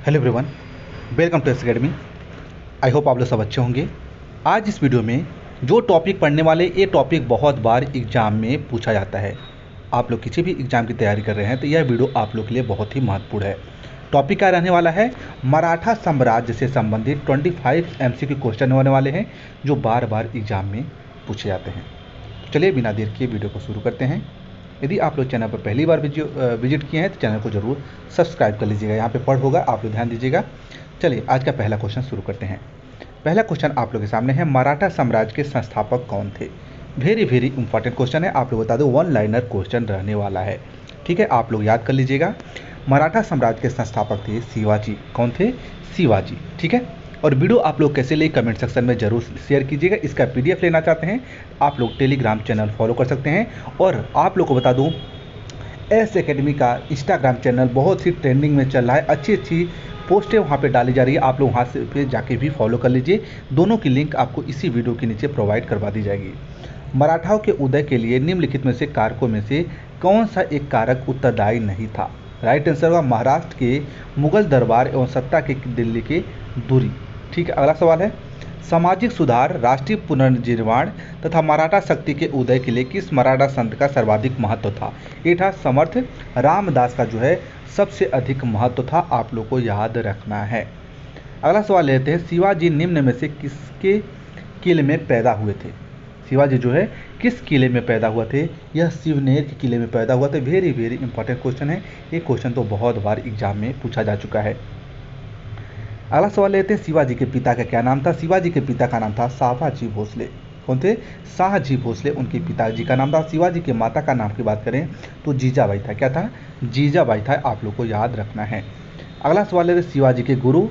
Hello everyone, welcome to S academy. I hope आप लोग सब अच्छे होंगे। आज इस वीडियो में जो टॉपिक पढ़ने वाले, ये टॉपिक बहुत बार एग्ज़ाम में पूछा जाता है। आप लोग किसी भी एग्ज़ाम की तैयारी कर रहे हैं तो यह वीडियो आप लोग के लिए बहुत ही महत्वपूर्ण है। टॉपिक क्या रहने वाला है? मराठा साम्राज्य से संबंधित 25 MCQ क्वेश्चन होने वाले हैं जो बार बार एग्ज़ाम में पूछे जाते हैं। तो चलिए बिना देर किए वीडियो को शुरू करते हैं। यदि आप लोग चैनल पर पहली बार विजिट किए हैं तो चैनल को ज़रूर सब्सक्राइब कर लीजिएगा। यहाँ पे पढ़ होगा, आप लोग ध्यान दीजिएगा। चलिए आज का पहला क्वेश्चन शुरू करते हैं। पहला क्वेश्चन आप लोग के सामने है, मराठा साम्राज्य के संस्थापक कौन थे? वेरी इंपॉर्टेंट क्वेश्चन है। आप लोग बता दो, 1 लाइनर क्वेश्चन रहने वाला है। ठीक है, आप लोग याद कर लीजिएगा। मराठा साम्राज्य के संस्थापक थे शिवाजी। कौन थे? शिवाजी। ठीक है, और वीडियो आप लोग कैसे ले कमेंट सेक्शन में जरूर शेयर कीजिएगा। इसका PDF लेना चाहते हैं आप लोग टेलीग्राम चैनल फॉलो कर सकते हैं। और आप लोग को बता दूं, एस अकेडमी का इंस्टाग्राम चैनल बहुत ही ट्रेंडिंग में चल रहा है। अच्छी पोस्टें वहाँ पे डाली जा रही है, आप लोग वहाँ से पे जाके भी फॉलो कर लीजिए। दोनों की लिंक आपको इसी वीडियो के नीचे प्रोवाइड करवा दी जाएगी। मराठाओं के उदय के लिए निम्नलिखित में से कारकों में से कौन सा एक कारक उत्तरदायी नहीं था? राइट आंसर होगा महाराष्ट्र के मुगल दरबार एवं सत्ता के दिल्ली की दूरी। ठीक है, अगला सवाल है, सामाजिक सुधार, राष्ट्रीय पुनर्निर्माण तथा मराठा शक्ति के उदय के लिए किस मराठा संत का सर्वाधिक महत्व था? ये था समर्थ रामदास का जो है सबसे अधिक महत्व था। आप लोग को याद रखना है। अगला सवाल लेते हैं, शिवाजी निम्न में से किसके किले में पैदा हुए थे? शिवाजी जो है किस किले में पैदा हुआ थे? यह शिवनेर के किले में पैदा हुआ थे। वेरी इंपॉर्टेंट क्वेश्चन है। ये क्वेश्चन तो बहुत बार एग्जाम में पूछा जा चुका है। अगला सवाल लेते हैं, शिवाजी के पिता का क्या नाम था? शिवाजी के पिता का नाम था शाहाजी भोसले। कौन थे? शाहाजी भोसले उनके पिताजी का नाम था। शिवाजी के माता का नाम की बात करें तो जीजाबाई था। क्या था? जीजाबाई था। आप लोग को याद रखना है। अगला सवाल लेते हैं, शिवाजी के गुरु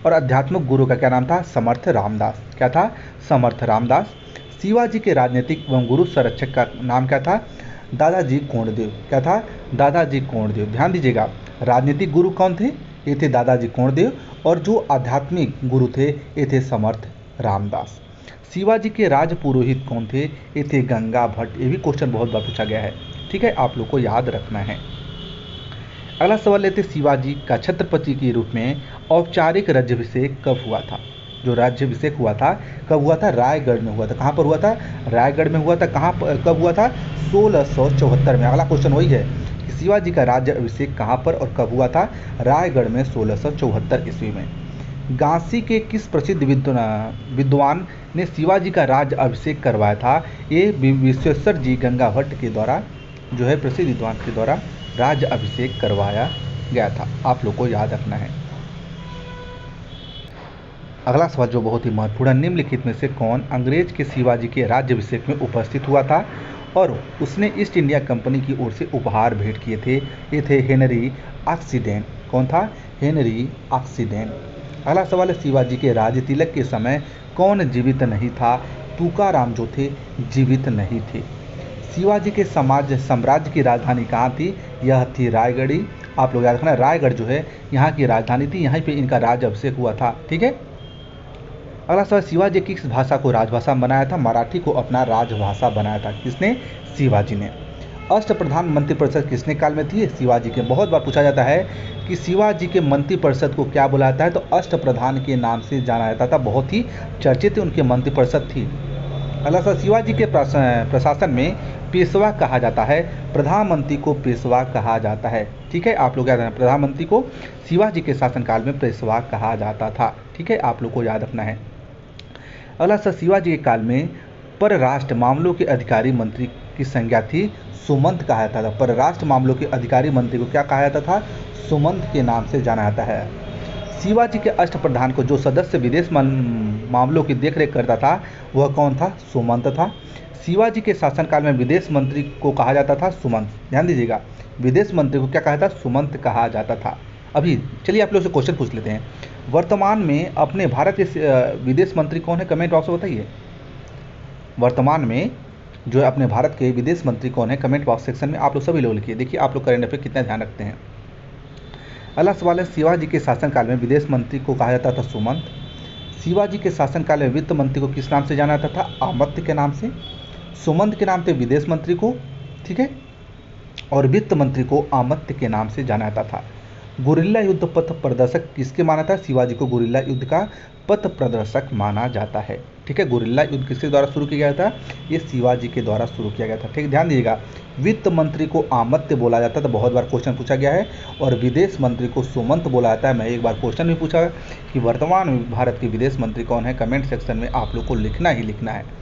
और आध्यात्मिक गुरु का क्या नाम था? समर्थ रामदास। क्या था? समर्थ रामदास। शिवाजी के राजनीतिक एवं गुरु संरक्षक का नाम क्या था? दादाजी कोंडदेव। क्या था? दादाजी कोंडदेव। ध्यान दीजिएगा, राजनीतिक गुरु कौन थे? ये थे दादाजी कोंडदेव। और जो आध्यात्मिक गुरु थे ये थे समर्थ रामदास। शिवाजी के राज पुरोहित कौन थे? ये थे गंगा भट्ट। ये भी क्वेश्चन बहुत बार पूछा गया है। ठीक है, आप लोग को याद रखना है। अगला सवाल लेते, शिवाजी का छत्रपति के रूप में औपचारिक राज्याभिषेक कब हुआ था? जो राज्याभिषेक हुआ था कब हुआ था? रायगढ़ में हुआ था। कहाँ पर हुआ था? रायगढ़ में हुआ था। कहाँ कब हुआ था? 1674 में। अगला क्वेश्चन वही है कि शिवाजी का राज्य अभिषेक कहाँ पर और कब हुआ था? रायगढ़ में 1674 ईस्वी में। गांसी के किस प्रसिद्ध विद्वान ने शिवाजी का राज्य अभिषेक करवाया था? ये विश्वेश्वर जी गंगा भट्ट के द्वारा जो है प्रसिद्ध विद्वान के द्वारा राज्य अभिषेक करवाया गया था। आप लोग को याद रखना है। अगला सवाल जो बहुत ही महत्वपूर्ण, निम्नलिखित में से कौन अंग्रेज के शिवाजी के राज्याभिषेक में उपस्थित हुआ था और उसने ईस्ट इंडिया कंपनी की ओर से उपहार भेंट किए थे? ये थे हेनरी ऑक्सीडेंट। कौन था? Henry oxidant. अगला सवाल है, शिवाजी के राज तिलक के समय कौन जीवित नहीं था? तुकाराम जो थे जीवित नहीं थे। शिवाजी के साम्राज्य की राजधानी कहाँ थी? यह थी रायगढ़ी। आप लोग याद रखना, रायगढ़ जो है यहाँ की राजधानी थी। यहाँ पे इनका राज अभिषेक हुआ था। ठीक है, अगला सवाल, शिवाजी किस भाषा को राजभाषा बनाया था? मराठी को अपना राजभाषा बनाया था। किसने? शिवाजी ने। अष्टप्रधान मंत्रिपरिषद किसने काल में थी? शिवाजी के। बहुत बार पूछा जाता है कि शिवाजी के मंत्रिपरिषद को क्या बुलाया जाता है, तो अष्टप्रधान के नाम से जाना जाता था। बहुत ही चर्चित उनकी मंत्रिपरिषद थी। अगला सवाल, शिवाजी के प्रशासन में पेशवा कहा जाता है। प्रधानमंत्री को पेशवा कहा जाता है। ठीक है, आप लोग याद रखना, प्रधानमंत्री को शिवाजी के शासनकाल में पेशवा कहा जाता था। ठीक है, आप लोग को याद रखना है। अगला सर, शिवाजी के काल में परराष्ट्र मामलों के अधिकारी मंत्री की संज्ञा थी सुमंत कहा जाता था। परराष्ट्र मामलों के अधिकारी मंत्री को क्या कहा जाता था? सुमंत के नाम से जाना जाता है। शिवाजी के अष्टप्रधान को जो सदस्य विदेश मामलों की देखरेख करता था वह कौन था? सुमंत था। शिवाजी के शासनकाल में विदेश मंत्री को कहा जाता था सुमंत। ध्यान दीजिएगा, विदेश मंत्री को क्या कहा जाता? सुमंत कहा जाता था। अभी चलिए आप लोग से क्वेश्चन पूछ लेते हैं। वर्तमान में अपने भारत के विदेश मंत्री कौन है? कमेंट बॉक्स में बताइए। वर्तमान में जो है अपने भारत के विदेश मंत्री कौन है? कमेंट बॉक्स सेक्शन में आप लोग सभी लोग लिखिए। देखिए आप लोग करंट अफेयर कितना ध्यान रखते हैं। अगला सवाल है, शिवाजी के शासनकाल में विदेश मंत्री को कहा जाता था सुमंत। शिवाजी के शासनकाल में वित्त मंत्री को किस नाम से जाना जाता था? आमत्य के नाम से। सुमंत के नाम से विदेश मंत्री को, ठीक है, और वित्त मंत्री को आमत्य के नाम से जाना जाता था। गुरिल्ला युद्ध पथ प्रदर्शक किसके माना था? शिवाजी को गुरिल्ला युद्ध का पथ प्रदर्शक माना जाता है। ठीक है, गुरिल्ला युद्ध किसके द्वारा शुरू किया गया था? ये शिवाजी के द्वारा शुरू किया गया था। ठीक, ध्यान दीजिएगा। वित्त मंत्री को आमत्य बोला जाता है, तो बहुत बार क्वेश्चन पूछा गया है। और विदेश मंत्री को सुमंत बोला जाता है। मैं एक बार क्वेश्चन भी पूछा कि वर्तमान में भारत के विदेश मंत्री कौन है? कमेंट सेक्शन में आप लोग को लिखना ही लिखना है।